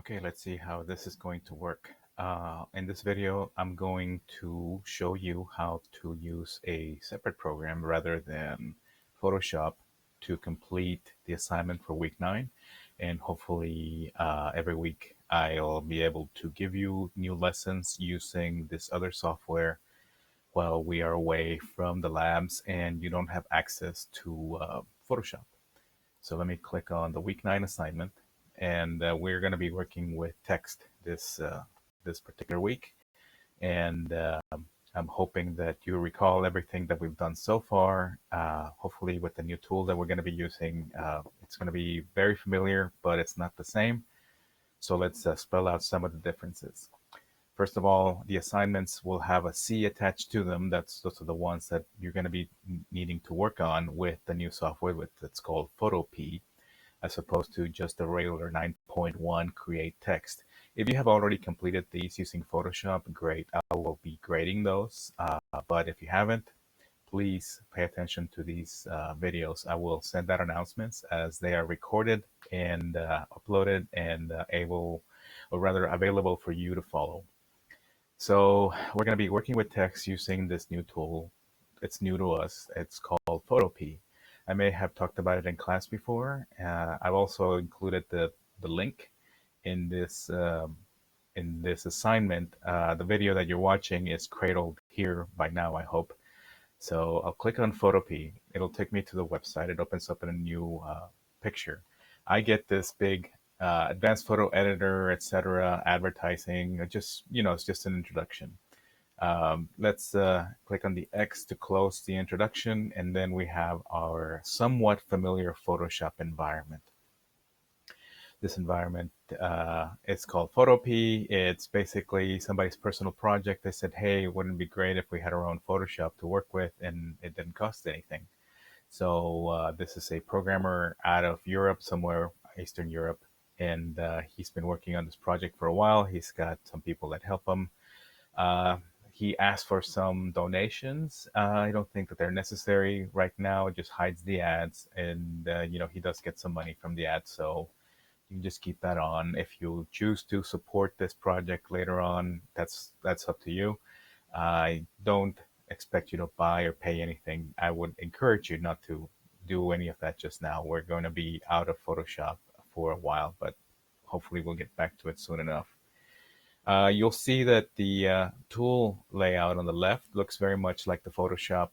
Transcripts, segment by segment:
Okay, let's see how this is going to work. In this video, I'm going to show you how to use a separate program rather than Photoshop to complete the assignment for week 9. And hopefully every week I'll be able to give you new lessons using this other software while we are away from the labs and you don't have access to Photoshop. So let me click on the week 9 assignment, and we're going to be working with text this particular week. And I'm hoping that you recall everything that we've done so far. Hopefully, with the new tool that we're going to be using, it's going to be very familiar, but it's not the same. So let's spell out some of the differences. First of all, the assignments will have a C attached to them. Those are the ones that you're going to be needing to work on with the new software that's called Photopea, as opposed to just the regular 9.1 create text. If you have already completed these using Photoshop, great. I will be grading those. But if you haven't, please pay attention to these videos. I will send out announcements as they are recorded and uploaded and or rather available for you to follow. So we're going to be working with text using this new tool. It's new to us. It's called Photopea. I may have talked about it in class before. I've also included the link in this assignment. The video that you're watching is cradled here by now, I hope. So I'll click on Photopea. It'll take me to the website. It opens up in a new picture. I get this big advanced photo editor, etc., advertising. It's just an introduction. Let's click on the X to close the introduction, and then we have our somewhat familiar Photoshop environment. This environment is called Photopea. It's basically somebody's personal project. They said, hey, wouldn't it be great if we had our own Photoshop to work with, and it didn't cost anything. So this is a programmer out of Europe, somewhere Eastern Europe, and he's been working on this project for a while. He's got some people that help him. He asked for some donations. I don't think that they're necessary right now. It just hides the ads, and he does get some money from the ads, so you can just keep that on. If you choose to support this project later on, that's up to you. I don't expect you to buy or pay anything. I would encourage you not to do any of that just now. We're going to be out of Photoshop for a while, but hopefully we'll get back to it soon enough. You'll see that the tool layout on the left looks very much like the Photoshop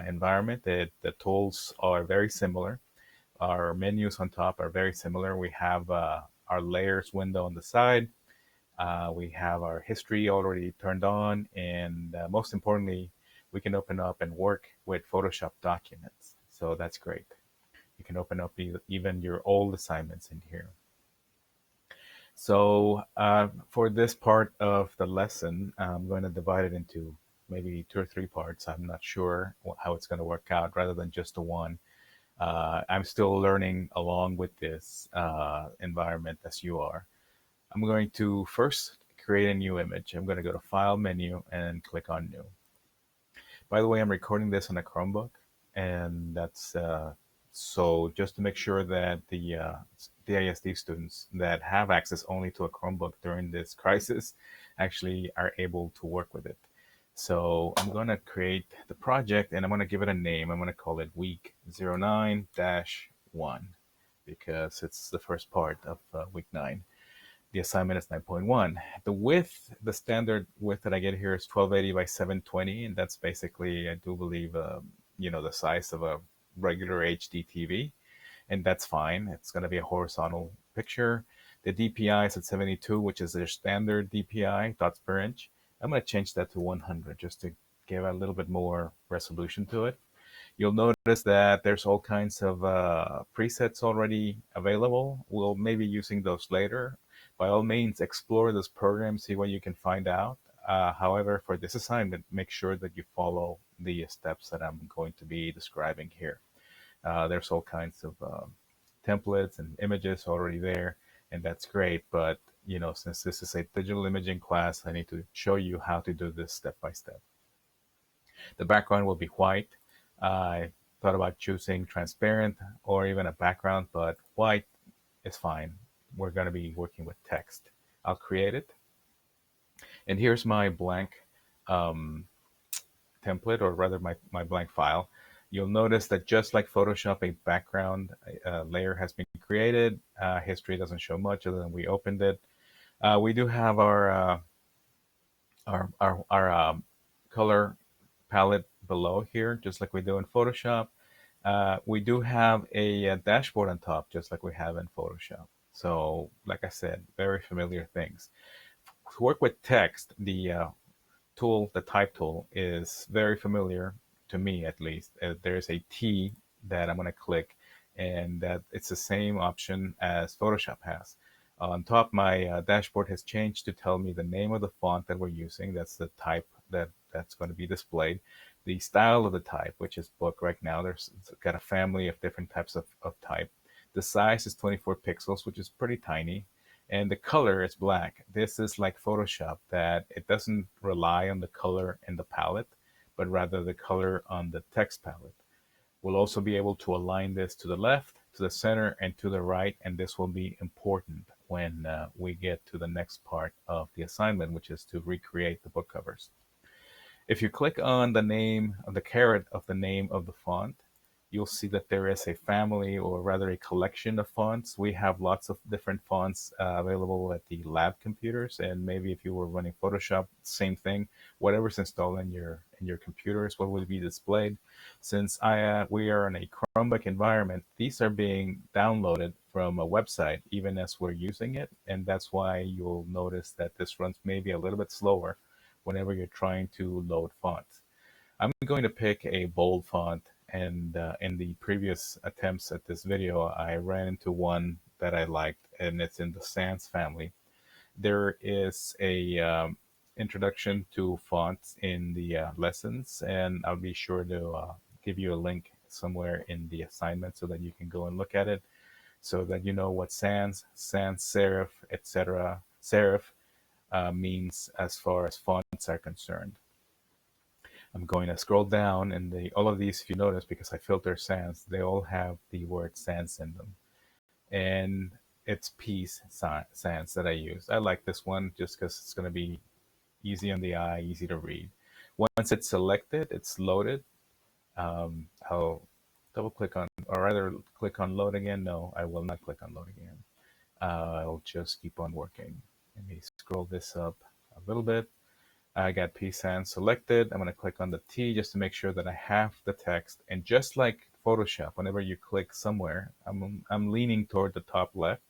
environment. The tools are very similar. Our menus on top are very similar. We have our layers window on the side. We have our history already turned on. And most importantly, we can open up and work with Photoshop documents. So that's great. You can open up even your old assignments in here. So for this part of the lesson, I'm going to divide it into maybe 2 or 3 parts. I'm not sure how it's going to work out rather than just the one. I'm still learning along with this environment as you are. I'm going to first create a new image. I'm going to go to File menu and click on New. By the way, I'm recording this on a Chromebook, and that's so just to make sure that the DISD students that have access only to a Chromebook during this crisis actually are able to work with it. So I'm going to create the project, and I'm going to give it a name. I'm going to call it week 09-1 because it's the first part of week 9. The assignment is 9.1. The width, the standard width that I get here is 1280 by 720, and that's basically, I do believe, the size of a regular HD TV, and that's fine. It's going to be a horizontal picture. The DPI is at 72, which is their standard DPI, dots per inch. I'm going to change that to 100 just to give a little bit more resolution to it. You'll notice that there's all kinds of presets already available. We'll maybe using those later. By all means, explore this program, see what you can find out. However, for this assignment, make sure that you follow the steps that I'm going to be describing here. There's all kinds of templates and images already there, and that's great. But since this is a digital imaging class, I need to show you how to do this step by step. The background will be white. I thought about choosing transparent or even a background, but white is fine. We're going to be working with text. I'll create it. And here's my blank um, template, or rather my blank file. You'll notice that just like Photoshop, a background layer has been created. History doesn't show much other than we opened it. We do have our color palette below here, just like we do in Photoshop. We do have a dashboard on top, just like we have in Photoshop. So, like I said, very familiar things. To work with text, the type tool, is very familiar to me at least. There's a T that I'm going to click, and that it's the same option as Photoshop has. On top, my dashboard has changed to tell me the name of the font that we're using. That's the type that's going to be displayed. The style of the type, which is book right now. It's got a family of different types of type. The size is 24 pixels, which is pretty tiny, and the color is black. This is like Photoshop, that it doesn't rely on the color in the palette, but rather the color on the text palette. We'll also be able to align this to the left, to the center, and to the right, and this will be important when we get to the next part of the assignment, which is to recreate the book covers. If you click on the name of the caret of the name of the font, you'll see that there is a family, or rather a collection of fonts. We have lots of different fonts available at the lab computers, and maybe if you were running Photoshop, same thing. Whatever's installed in your computer is what will be displayed. Since we are in a Chromebook environment, these are being downloaded from a website even as we're using it, and that's why you'll notice that this runs maybe a little bit slower whenever you're trying to load fonts. I'm going to pick a bold font, and in the previous attempts at this video, I ran into one that I liked, and it's in the Sans family. There is a introduction to fonts in the lessons, and I'll be sure to give you a link somewhere in the assignment so that you can go and look at it, so that you know what sans serif, etc. Serif means as far as fonts are concerned. I'm going to scroll down, and all of these, if you notice, because I filter sans, they all have the word sans in them. And it's Peace sans that I use. I like this one just because it's going to be easy on the eye, easy to read. Once it's selected, it's loaded. I'll double click on, or rather click on load again. No, I will not click on load again. I'll just keep on working. Let me scroll this up a little bit. I got P-Sans selected. I'm going to click on the T just to make sure that I have the text. And just like Photoshop, whenever you click somewhere, I'm leaning toward the top left.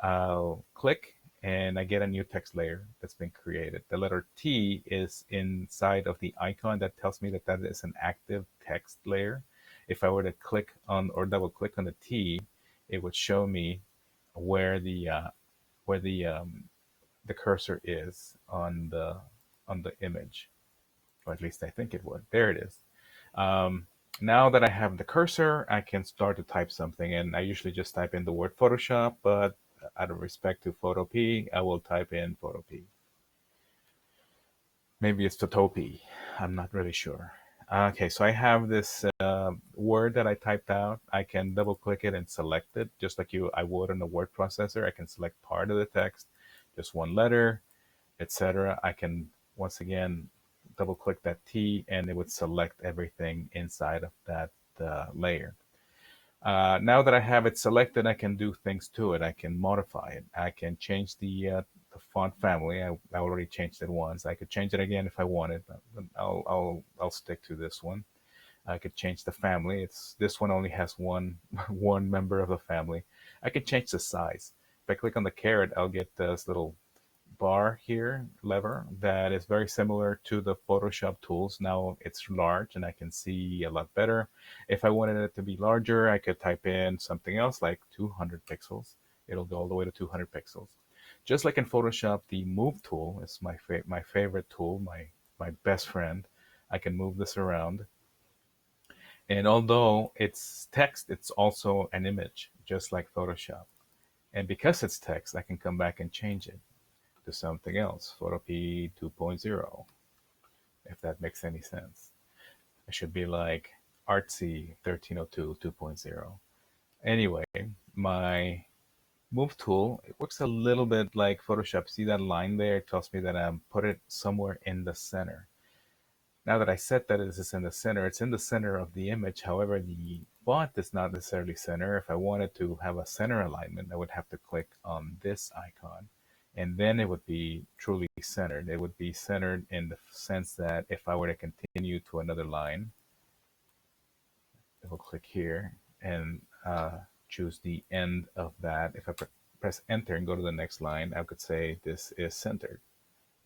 I'll click, and I get a new text layer that's been created. The letter T is inside of the icon. That tells me that that is an active text layer. If I were to click on or double click on the T, it would show me where the cursor is on the image, or at least I think it would. There it is. Now that I have the cursor, I can start to type something, and I usually just type in the word Photoshop, but out of respect to Photopea, I will type in Photopea. Maybe it's Photopea. I'm not really sure. Okay, so I have this word that I typed out. I can double click it and select it, just like I would on a word processor. I can select part of the text, just one letter, etc. I can once again double click that T, and it would select everything inside of that layer. Now that I have it selected, I can do things to it. I can modify it. I can change the font family. I already changed it once. I could change it again if I wanted, but I'll stick to this one. I could change the family. This one only has one one member of the family. I could change the size. If I click on the caret, I'll get this little bar here, lever, that is very similar to the Photoshop tools. Now it's large and I can see a lot better. If I wanted it to be larger, I could type in something else like 200 pixels. It'll go all the way to 200 pixels. Just like in Photoshop, the move tool is my favorite tool, my best friend. I can move this around. And although it's text, it's also an image, just like Photoshop. And because it's text, I can come back and change it to something else, Photopea 2.0, if that makes any sense. It should be like artsy 1302 2.0. Anyway, my Move tool, it works a little bit like Photoshop. See that line there? It tells me that I'm put it somewhere in the center. Now that I set that this is in the center, it's in the center of the image. However, the font is not necessarily center. If I wanted to have a center alignment, I would have to click on this icon, and then it would be truly centered. It would be centered in the sense that if I were to continue to another line, I will click here and choose the end of that. If I press enter and go to the next line, I could say this is centered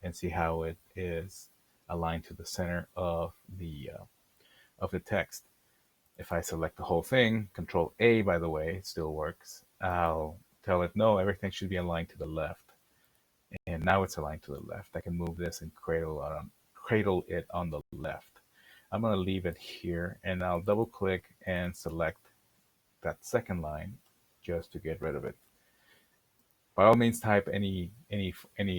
and see how it is aligned to the center of the text. If I select the whole thing, Control A, by the way, it still works. I'll tell it no, everything should be aligned to the left, and now it's aligned to the left. I can move this and cradle it on the left. I'm going to leave it here, and I'll double click and select that second line just to get rid of it. By all means, type any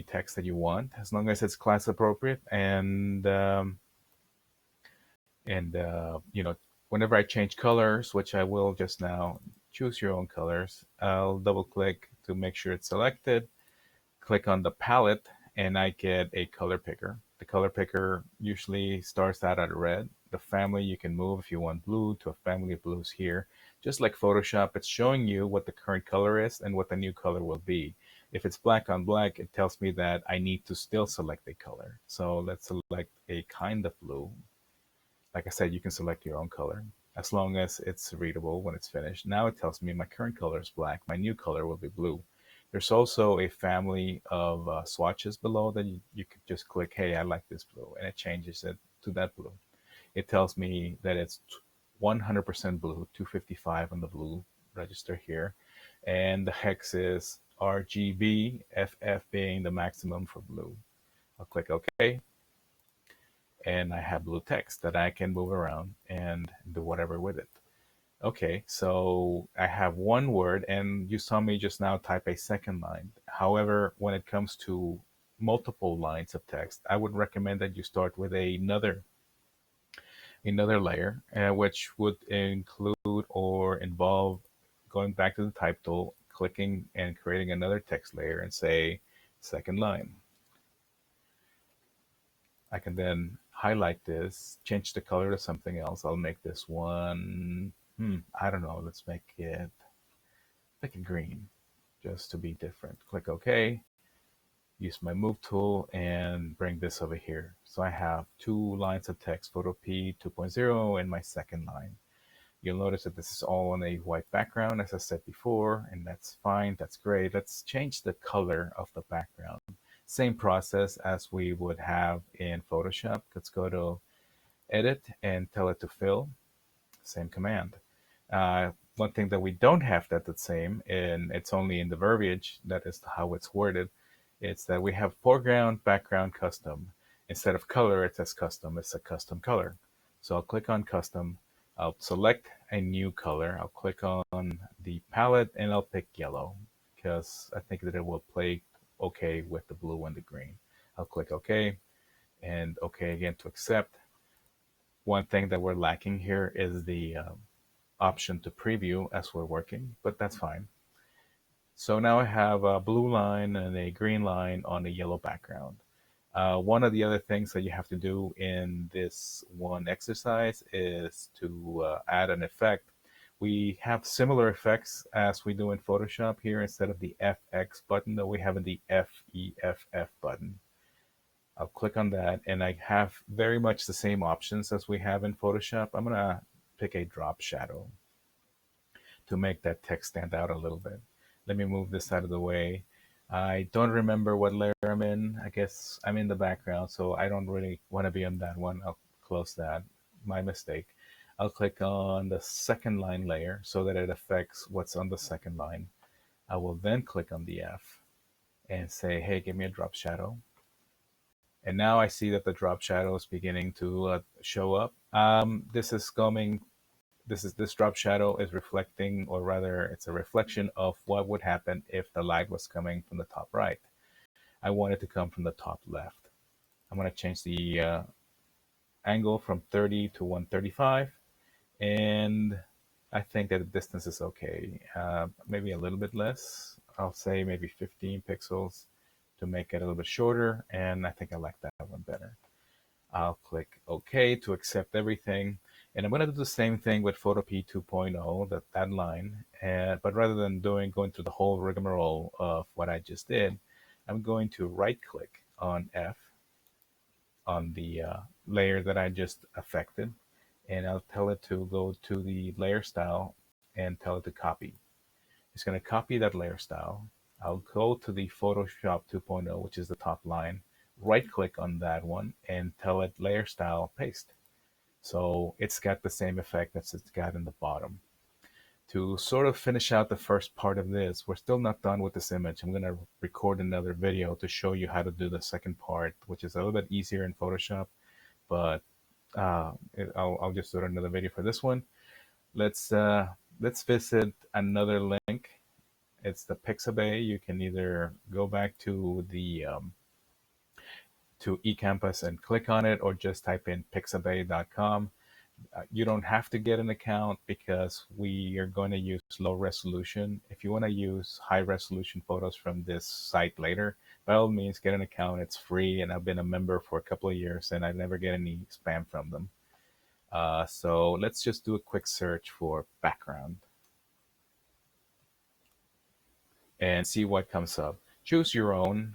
text that you want, as long as it's class appropriate. And whenever I change colors, which I will just now, choose your own colors. I'll double click to make sure it's selected. Click on the palette, and I get a color picker. The color picker usually starts out at red. The family you can move if you want blue to a family of blues here. Just like Photoshop, it's showing you what the current color is and what the new color will be. If it's black on black, it tells me that I need to still select a color. So let's select a kind of blue. Like I said, you can select your own color as long as it's readable when it's finished. Now it tells me my current color is black. My new color will be blue. There's also a family of swatches below that you could just click, hey, I like this blue, and it changes it to that blue. It tells me that it's 100% blue, 255 on the blue register here, and the hex is RGB, FF being the maximum for blue. I'll click OK, and I have blue text that I can move around and do whatever with it. Okay, so I have one word, and you saw me just now type a second line. However, when it comes to multiple lines of text, I would recommend that you start with another layer, which would include or involve going back to the type tool, clicking and creating another text layer, and say second line. I can then highlight this, change the color to something else. I'll make this one, I don't know, let's make it green, just to be different. Click OK, use my move tool, and bring this over here. So I have two lines of text, Photopea 2.0, and my second line. You'll notice that this is all on a white background, as I said before, and that's fine, that's great. Let's change the color of the background. Same process as we would have in Photoshop. Let's go to Edit and tell it to fill. Same command. One thing that we don't have that's the same, and it's only in the verbiage, that is how it's worded, it's that we have foreground, background, custom. Instead of color, it says custom. It's a custom color. So I'll click on custom. I'll select a new color. I'll click on the palette, and I'll pick yellow because I think that it will play okay with the blue and the green. I'll click OK and OK again to accept. One thing that we're lacking here is the option to preview as we're working, but that's fine. So now I have a blue line and a green line on a yellow background. One of the other things that you have to do in this one exercise is to add an effect. We have similar effects as we do in Photoshop here. Instead of the FX button that we have in the FEFF button. I'll click on that, and I have very much the same options as we have in Photoshop. I'm going to pick a drop shadow to make that text stand out a little bit. Let me move this out of the way. I don't remember what layer I'm in. I guess I'm in the background, so I don't really want to be on that one. I'll close that. My mistake. I'll click on the second line layer so that it affects what's on the second line. I will then click on the F and say, hey, give me a drop shadow. And now I see that the drop shadow is beginning to show up. This drop shadow is reflecting, or rather it's a reflection of what would happen if the light was coming from the top right. I want it to come from the top left. I'm going to change the angle from 30 to 135, and I think that the distance is okay. Maybe a little bit less. I'll say maybe 15 pixels to make it a little bit shorter, and I think I like that one better. I'll click OK to accept everything. And I'm going to do the same thing with Photopea 2.0, that line. But rather than going through the whole rigmarole of what I just did, I'm going to right click on F on the layer that I just affected. And I'll tell it to go to the layer style and tell it to copy. It's going to copy that layer style. I'll go to the Photoshop 2.0, which is the top line, right click on that one and tell it layer style paste. So it's got the same effect as it's got in the bottom. To sort of finish out the first part of this, we're still not done with this image. I'm going to record another video to show you how to do the second part, which is a little bit easier in Photoshop, but I'll just do another video for this one. Let's visit another link. It's the Pixabay. You can either go back to the to eCampus and click on it, or just type in pixabay.com. You don't have to get an account because we are going to use low resolution. If you want to use high resolution photos from this site later, by all means, get an account. It's free, and I've been a member for a couple of years, and I never get any spam from them. So let's just do a quick search for background and see what comes up. Choose your own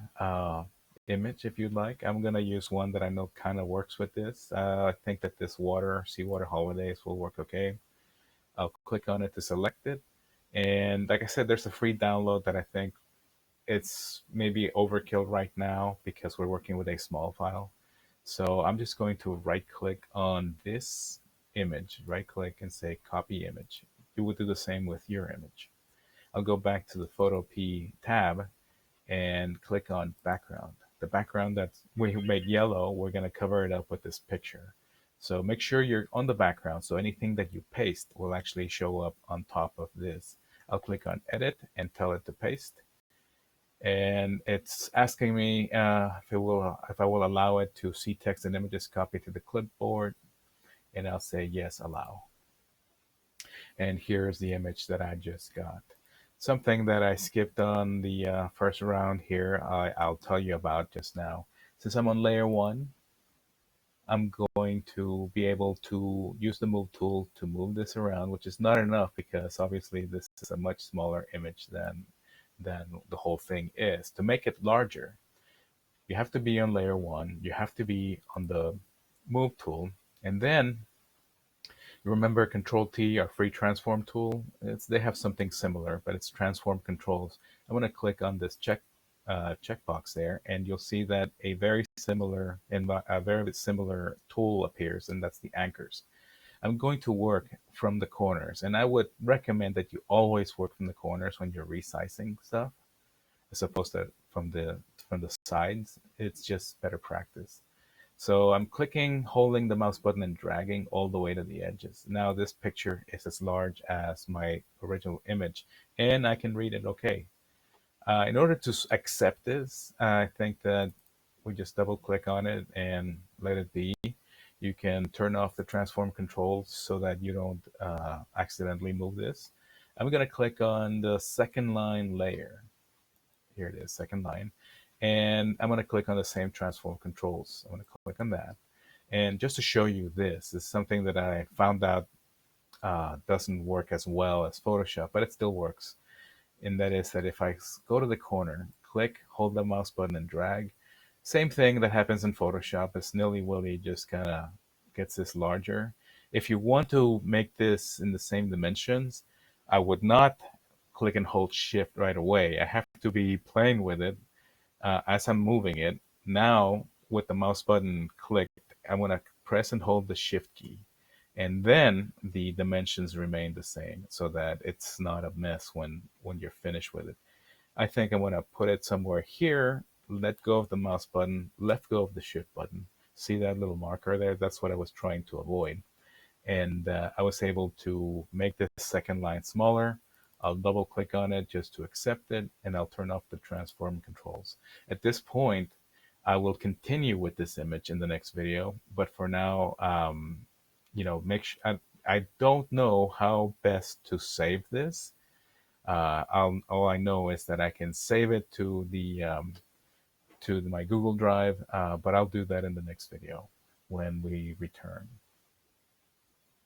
image if you'd like. I'm going to use one that I know kind of works with this. I think that this seawater holidays will work okay. I'll click on it to select it. And like I said, there's a free download that I think it's maybe overkill right now because we're working with a small file. So I'm just going to right click on this image, right click and say copy image. You would do the same with your image. I'll go back to the Photopea tab and click on background. The background that we made yellow, we're going to cover it up with this picture. So make sure you're on the background so anything that you paste will actually show up on top of this. I'll click on edit and tell it to paste. And it's asking me if I will allow it to see text and images copied to the clipboard. And I'll say yes, allow. And here's the image that I just got. Something that I skipped on the first round here, I'll tell you about just now. Since I'm on layer 1, I'm going to be able to use the move tool to move this around, which is not enough because obviously this is a much smaller image than the whole thing is. To make it larger, you have to be on layer 1, you have to be on the move tool, and then you remember Control T, our free transform tool? They have something similar, but it's transform controls. I'm going to click on this checkbox there, and you'll see that a very similar tool appears, and that's the anchors. I'm going to work from the corners, and I would recommend that you always work from the corners when you're resizing stuff, as opposed to from the sides. It's just better practice. So I'm clicking, holding the mouse button and dragging all the way to the edges. Now this picture is as large as my original image, and I can read it okay. In order to accept this, I think that we just double click on it and let it be. You can turn off the transform controls so that you don't accidentally move this. I'm going to click on the second line layer. Here it is, second line. And I'm going to click on the same transform controls. I'm going to click on that. And just to show you this is something that I found out doesn't work as well as Photoshop, but it still works. And that is that if I go to the corner, click, hold the mouse button and drag, same thing that happens in Photoshop. It's nilly-willy, just kind of gets this larger. If you want to make this in the same dimensions, I would not click and hold shift right away. I have to be playing with it as I'm moving it. Now, with the mouse button clicked, I'm going to press and hold the shift key. And then the dimensions remain the same so that it's not a mess when you're finished with it. I think I'm going to put it somewhere here, let go of the mouse button, let go of the shift button. See that little marker there? That's what I was trying to avoid. And I was able to make this second line smaller. I'll double click on it just to accept it, and I'll turn off the transform controls. At this point, I will continue with this image in the next video, but for now, make sure I don't know how best to save this. All I know is that I can save it to my Google Drive, but I'll do that in the next video when we return.